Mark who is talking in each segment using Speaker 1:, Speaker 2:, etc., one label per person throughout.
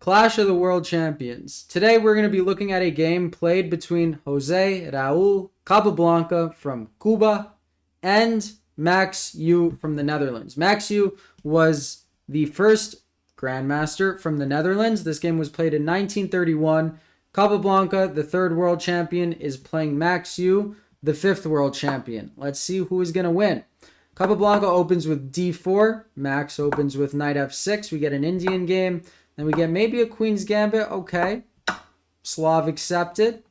Speaker 1: Clash of the World Champions. Today we're going to be looking at a game played between Jose Raul Capablanca from Cuba and Max Euwe from the Netherlands. Max Euwe was the first Grandmaster from the Netherlands. This game was played in 1931. Capablanca, the third world champion, is playing Max Euwe, the fifth world champion. Let's see who is going to win. Capablanca opens with d4. Max opens with knight f6. We get an Indian game. Then we get maybe a Queen's Gambit. Okay. Slav accepted.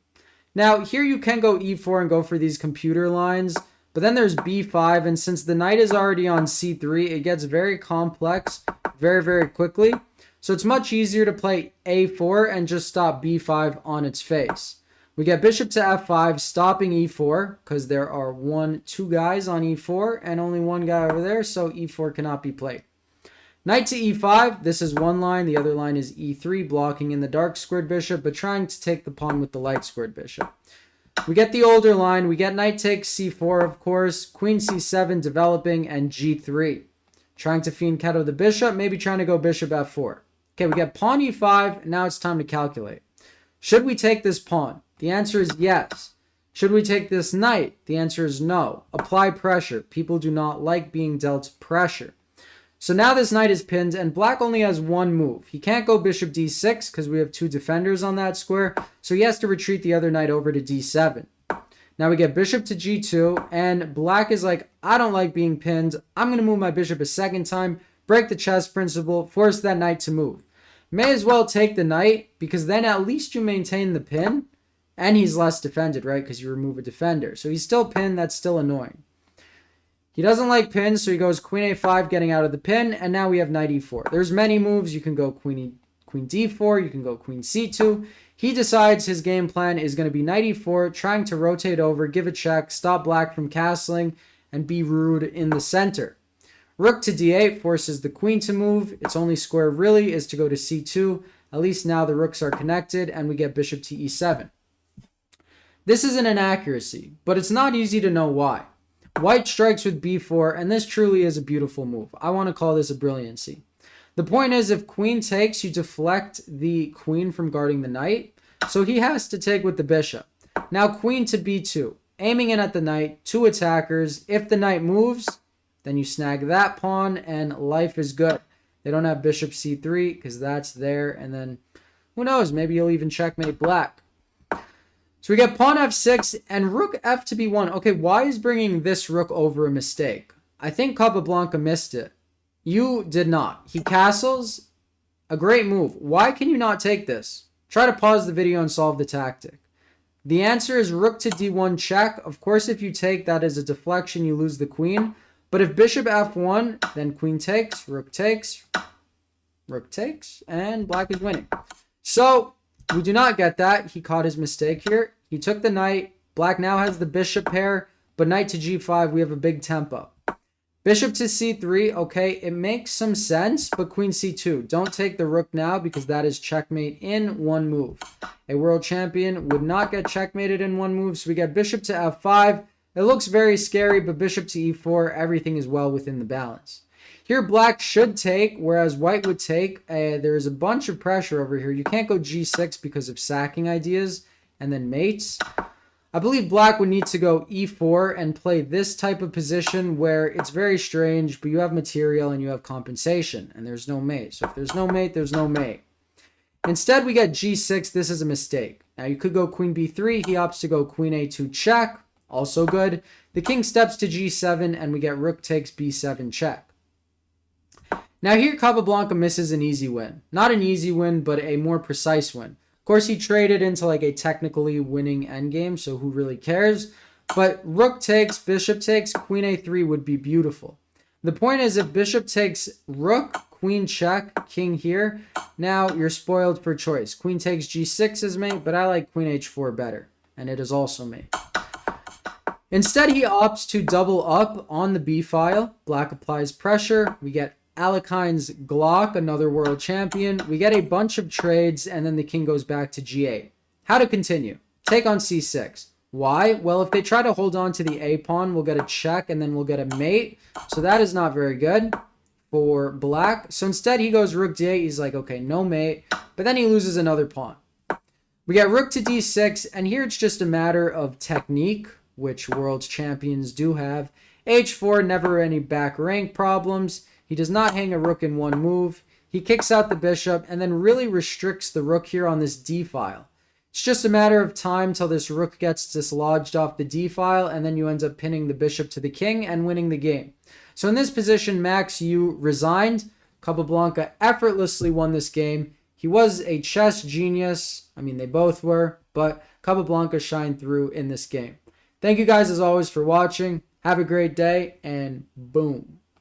Speaker 1: Now, here you can go e4 and go for these computer lines. But then there's b5. And since the knight is already on c3, it gets very complex very, very quickly. So it's much easier to play a4 and just stop b5 on its face. We get bishop to f5, stopping e4, because there are two guys on e4 and only one guy over there, so e4 cannot be played. Knight to e5, this is one line, the other line is e3, blocking in the dark squared bishop, but trying to take the pawn with the light squared bishop. We get the older line, we get knight takes c4, of course, queen c7 developing, and g3. Trying to fiend kettle the bishop, maybe trying to go bishop f4. Okay, we get pawn e5, now it's time to calculate. Should we take this pawn? The answer is yes. Should we take this knight? The answer is no. Apply pressure. People do not like being dealt pressure. So now this knight is pinned, and black only has one move. He can't go bishop d6 because we have two defenders on that square, so he has to retreat the other knight over to d7. Now we get bishop to g2, and black is like, I don't like being pinned. I'm going to move my bishop a second time, break the chess principle, force that knight to move. May as well take the knight, because then at least you maintain the pin, and he's less defended, right? Because you remove a defender. So he's still pinned, that's still annoying. He doesn't like pins, so he goes queen a5, getting out of the pin, and now we have knight e4. There's many moves. You can go queen d4, you can go queen c2. He decides his game plan is going to be knight e4, trying to rotate over, give a check, stop black from castling, and be rude in the center. Rook to d8 forces the queen to move. Its only square really is to go to c2. At least now the rooks are connected, and we get bishop to e7. This is an inaccuracy, but it's not easy to know why. White strikes with b4, and this truly is a beautiful move. I want to call this a brilliancy. The point is, if queen takes, you deflect the queen from guarding the knight, so he has to take with the bishop. Now queen to b2, aiming in at the knight, two attackers. If the knight moves, then you snag that pawn, and life is good. They don't have bishop c3, because that's there, and then, who knows, maybe you'll even checkmate black. So we get pawn f6 and rook f to b1. Okay, why is bringing this rook over a mistake? I think Capablanca missed it. You did not. He castles. A great move. Why can you not take this? Try to pause the video and solve the tactic. The answer is rook to d1 check. Of course, if you take, that is a deflection. You lose the queen. But if bishop f1, then queen takes, rook takes, and black is winning. So we do not get that. He caught his mistake here. He took the knight. Black now has the bishop pair, but knight to g5, we have a big tempo. Bishop to c3, okay, it makes some sense, but queen c2. Don't take the rook now because that is checkmate in one move. A world champion would not get checkmated in one move, so we get bishop to f5. It looks very scary, but bishop to e4, everything is well within the balance. Here, black should take, whereas white would take. There's a bunch of pressure over here. You can't go g6 because of sacking ideas and then mates. I believe black would need to go e4 and play this type of position where it's very strange, but you have material and you have compensation, and there's no mate. So if there's no mate, there's no mate. Instead, we get g6. This is a mistake. Now, you could go queen b3. He opts to go queen a2 check. Also good. The king steps to g7, and we get rook takes b7 check. Now here, Capablanca misses an easy win. Not an easy win, but a more precise win. Of course, he traded into like a technically winning endgame, so who really cares? But rook takes, bishop takes, queen a3 would be beautiful. The point is, if bishop takes rook, queen check, king here, now you're spoiled for choice. Queen takes g6 is mate, but I like queen h4 better, and it is also mate. Instead, he opts to double up on the b file. Black applies pressure. We get Alekhine's Glock, another world champion. We get a bunch of trades, and then the king goes back to g8. How to continue? Take on c6. Why? Well, if they try to hold on to the a pawn, we'll get a check, and then we'll get a mate. So that is not very good for black. So instead, he goes rook d8. He's like, okay, no mate. but then he loses another pawn. We get rook to d6, and here it's just a matter of technique, which world champions do have. h4, never any back rank problems. He does not hang a rook in one move. He kicks out the bishop and then really restricts the rook here on this d file. It's just a matter of time till this rook gets dislodged off the d file, and then you end up pinning the bishop to the king and winning the game. So in this position, Max Euwe resigned. Capablanca effortlessly won this game. He was a chess genius. I mean, they both were, but Capablanca shined through in this game. Thank you guys as always for watching. Have a great day, and boom.